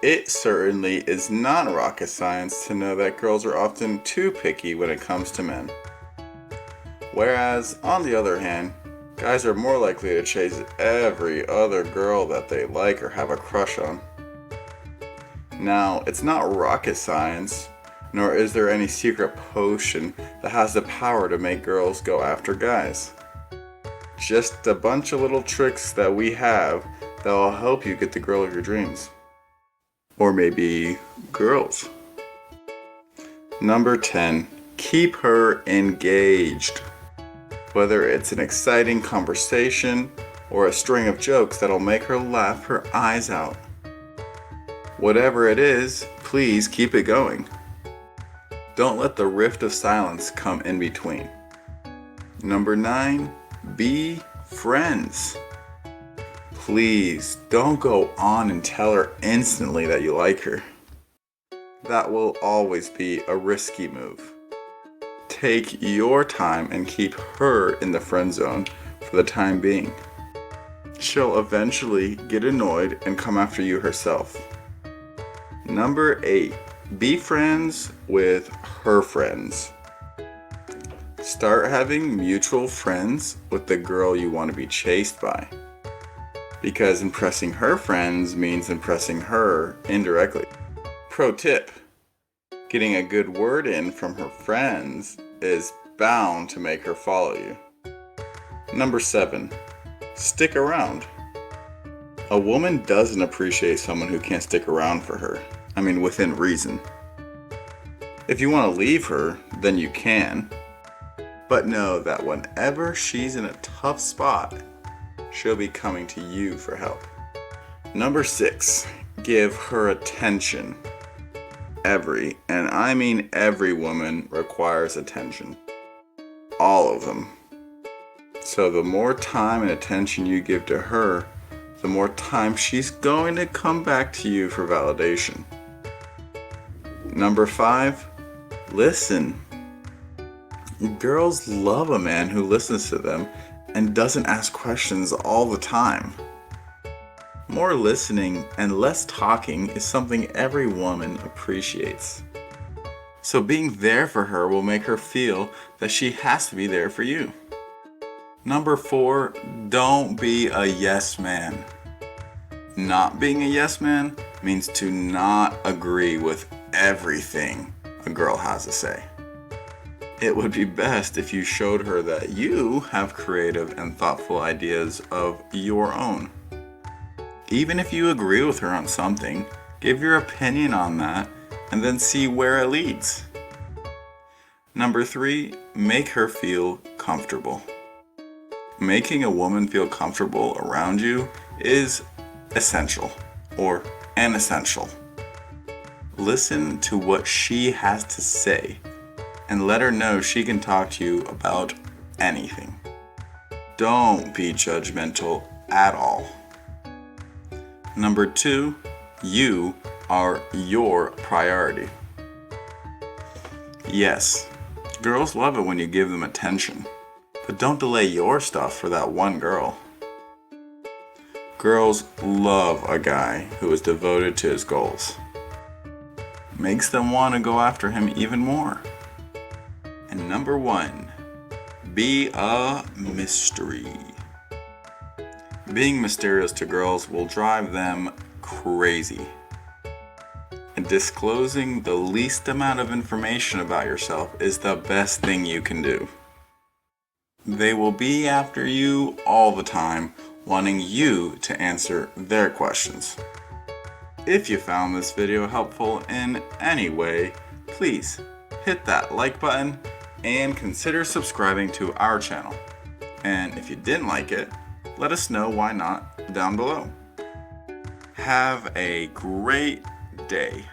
It certainly is not rocket science to know that girls are often too picky when it comes to men. Whereas, on the other hand, guys are more likely to chase every other girl that they like or have a crush on. Now, it's not rocket science, nor is there any secret potion that has the power to make girls go after guys. Just a bunch of little tricks that we have that will help you get the girl of your dreams. Or maybe girls. Number 10, keep her engaged. Whether it's an exciting conversation or a string of jokes that'll make her laugh her eyes out. Whatever it is, please keep it going. Don't let the rift of silence come in between. Number 9, be friends. Please don't go on and tell her instantly that you like her. That will always be a risky move. Take your time and keep her in the friend zone for the time being. She'll eventually get annoyed and come after you herself. Number 8, be friends with her friends. Start having mutual friends with the girl you want to be chased by. Because impressing her friends means impressing her indirectly. Pro tip: getting a good word in from her friends is bound to make her follow you. Number 7, stick around. A woman doesn't appreciate someone who can't stick around for her. Within reason. If you want to leave her, then you can. But know that whenever she's in a tough spot, she'll be coming to you for help. Number 6, give her attention. Every woman requires attention. All of them. So the more time and attention you give to her, the more time she's going to come back to you for validation. Number 5, listen. Girls love a man who listens to them and doesn't ask questions all the time. More listening and less talking is something every woman appreciates. So being there for her will make her feel that she has to be there for you. Number 4, don't be a yes man. Not being a yes man means to not agree with everything a girl has to say. It would be best if you showed her that you have creative and thoughtful ideas of your own. Even if you agree with her on something, give your opinion on that and then see where it leads. Number 3, make her feel comfortable. Making a woman feel comfortable around you is essential, or an essential. Listen to what she has to say and let her know she can talk to you about anything. Don't be judgmental at all. Number 2, you are your priority. Yes, girls love it when you give them attention, but don't delay your stuff for that one girl. Girls love a guy who is devoted to his goals. Makes them want to go after him even more. And number 1, be a mystery. Being mysterious to girls will drive them crazy. And disclosing the least amount of information about yourself is the best thing you can do. They will be after you all the time, wanting you to answer their questions. If you found this video helpful in any way, please hit that like button and consider subscribing to our channel. And if you didn't like it, let us know why not down below. Have a great day.